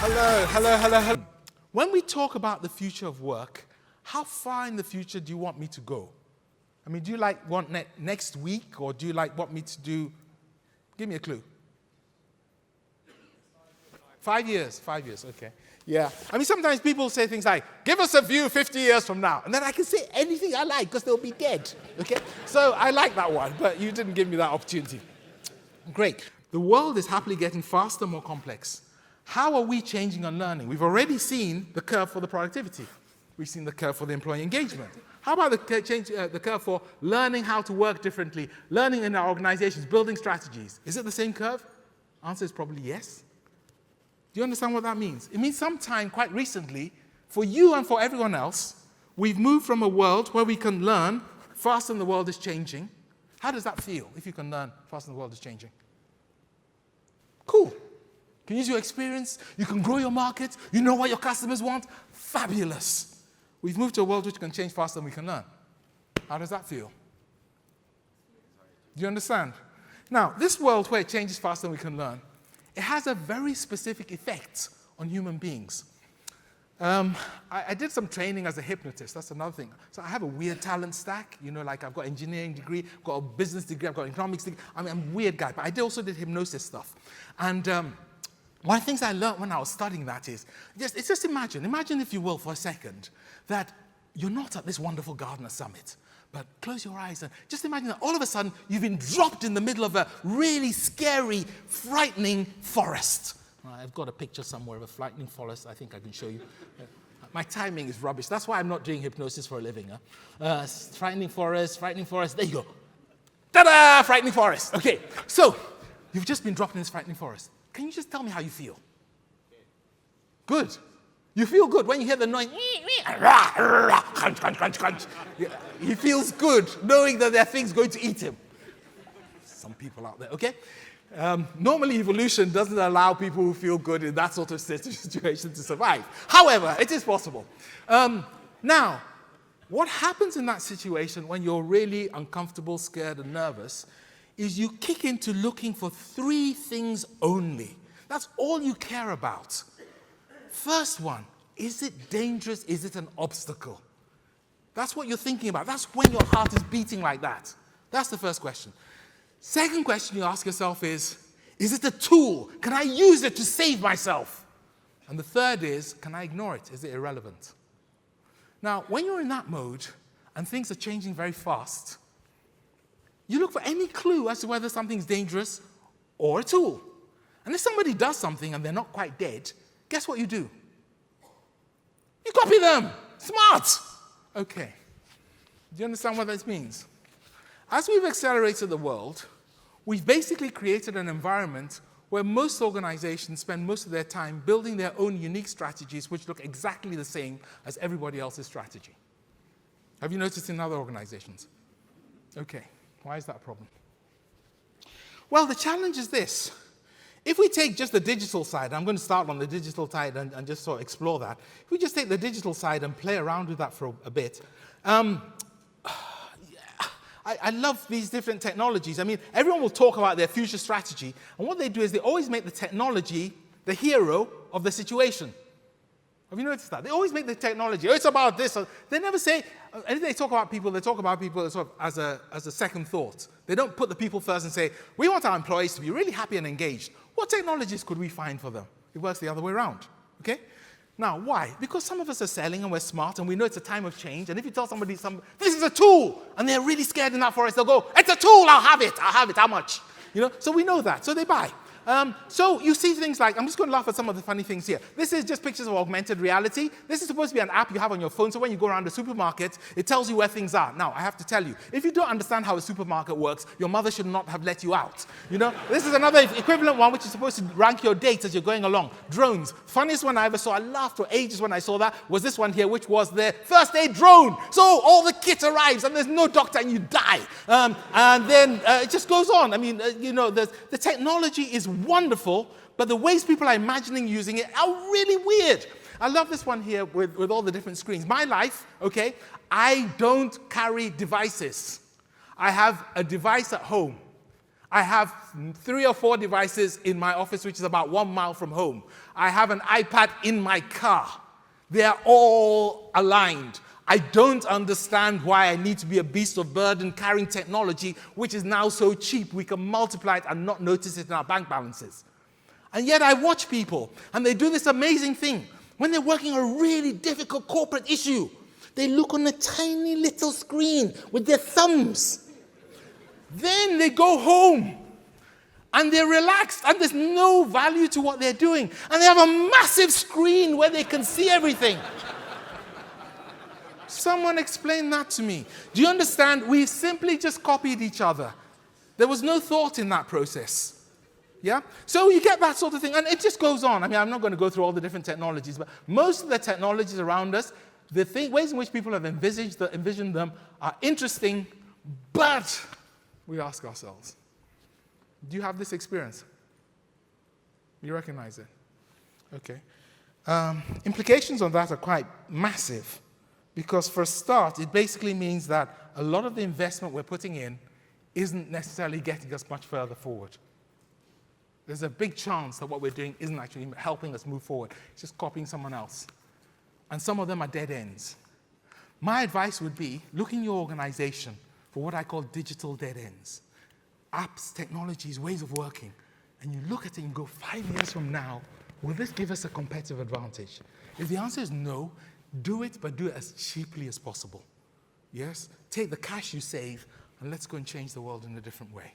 Hello. When we talk about the future of work, how far in the future do you want me to go? I mean, do you want next week, or do you want me to do, give me a clue. 5 years, okay. Yeah. I mean, sometimes people say things like, give us a view 50 years from now. And then I can say anything I like because they'll be dead. Okay? So I like that one, but you didn't give me that opportunity. Great. The world is happily getting faster, more complex. How are we changing and learning? We've already seen the curve for the productivity. We've seen the curve for the employee engagement. How about the curve for learning how to work differently, learning in our organizations, building strategies? Is it the same curve? Answer is probably yes. Do you understand what that means? It means sometime quite recently, for you and for everyone else, we've moved from a world where we can learn faster than the world is changing. How does that feel if you can learn faster than the world is changing? Cool. You can use your experience. You can grow your market. You know what your customers want. Fabulous. We've moved to a world which can change faster than we can learn. How does that feel? Do you understand? Now, this world where it changes faster than we can learn, it has a very specific effect on human beings. I did some training as a hypnotist. That's another thing. So I have a weird talent stack. You know, like I've got an engineering degree, I've got a business degree, I've got an economics degree. I mean, I'm a weird guy. But I also did hypnosis stuff. And one of the things I learned when I was studying that is, just imagine, if you will, for a second, that you're not at this wonderful Gardener Summit. But close your eyes and just imagine that all of a sudden you've been dropped in the middle of a really scary, frightening forest. I've got a picture somewhere of a frightening forest. I think I can show you. My timing is rubbish. That's why I'm not doing hypnosis for a living. Frightening forest. There you go. Ta-da! Frightening forest. Okay, so you've just been dropped in this frightening forest. Can you just tell me how you feel? Good. You feel good when you hear the noise. Crunch, crunch, crunch, crunch. He feels good knowing that there are things going to eat him. Some people out there, okay? Normally, evolution doesn't allow people who feel good in that sort of situation to survive. However, it is possible. Now, what happens in that situation when you're really uncomfortable, scared, and nervous is you kick into looking for 3 things only. That's all you care about. First one, is it dangerous? Is it an obstacle? That's what you're thinking about. That's when your heart is beating like that. That's the first question. Second question you ask yourself is it a tool? Can I use it to save myself? And the third is, can I ignore it? Is it irrelevant? Now, when you're in that mode and things are changing very fast, you look for any clue as to whether something's dangerous or a tool. And if somebody does something and they're not quite dead, guess what you do? You copy them. Smart. Okay. Do you understand what this means? As we've accelerated the world, we've basically created an environment where most organizations spend most of their time building their own unique strategies which look exactly the same as everybody else's strategy. Have you noticed in other organizations? Okay. Why is that a problem? Well, the challenge is this. If we take just the digital side, I'm going to start on the digital side and just sort of explore that. If we just take the digital side and play around with that for a bit, I love these different technologies. I mean, everyone will talk about their future strategy, and what they do is they always make the technology the hero of the situation. Have you noticed that? They always make the technology, it's about this. They never say, and if they talk about people sort of as a second thought. They don't put the people first and say, we want our employees to be really happy and engaged. What technologies could we find for them? It works the other way around, okay? Now, why? Because some of us are selling and we're smart and we know it's a time of change. And if you tell somebody, this is a tool, and they're really scared in that forest, they'll go, it's a tool, I'll have it, how much? You know, so we know that, so they buy. So you see things like, I'm just going to laugh at some of the funny things here. This is just pictures of augmented reality. This is supposed to be an app you have on your phone, so when you go around the supermarket, it tells you where things are. Now, I have to tell you, if you don't understand how a supermarket works, your mother should not have let you out. You know, this is another equivalent one which is supposed to rank your dates as you're going along. Drones. Funniest one I ever saw, I laughed for ages when I saw that, was this one here, which was the first aid drone. So all the kit arrives, and there's no doctor, and you die. And then it just goes on. I mean, you know, the technology is wonderful, but the ways people are imagining using it are really weird. I love this one here with all the different screens. My life, okay, I don't carry devices. I have a device at home. I have 3 or 4 devices in my office, which is about 1 mile from home. I have an iPad in my car. They are all aligned. I don't understand why I need to be a beast of burden carrying technology, which is now so cheap we can multiply it and not notice it in our bank balances. And yet I watch people, and they do this amazing thing. When they're working on a really difficult corporate issue, they look on a tiny little screen with their thumbs. Then they go home, and they're relaxed, and there's no value to what they're doing. And they have a massive screen where they can see everything. Someone explain that to me. Do you understand? We simply just copied each other. There was no thought in that process. Yeah? So you get that sort of thing, and it just goes on. I mean, I'm not going to go through all the different technologies, but most of the technologies around us, the ways in which people have envisioned them are interesting, but we ask ourselves, do you have this experience? You recognize it? Okay. Implications on that are quite massive, because for a start, it basically means that a lot of the investment we're putting in isn't necessarily getting us much further forward. There's a big chance that what we're doing isn't actually helping us move forward. It's just copying someone else. And some of them are dead ends. My advice would be, look in your organization for what I call digital dead ends. Apps, technologies, ways of working. And you look at it and go, 5 years from now, will this give us a competitive advantage? If the answer is no, do it, but do it as cheaply as possible. Yes? Take the cash you save, and let's go and change the world in a different way.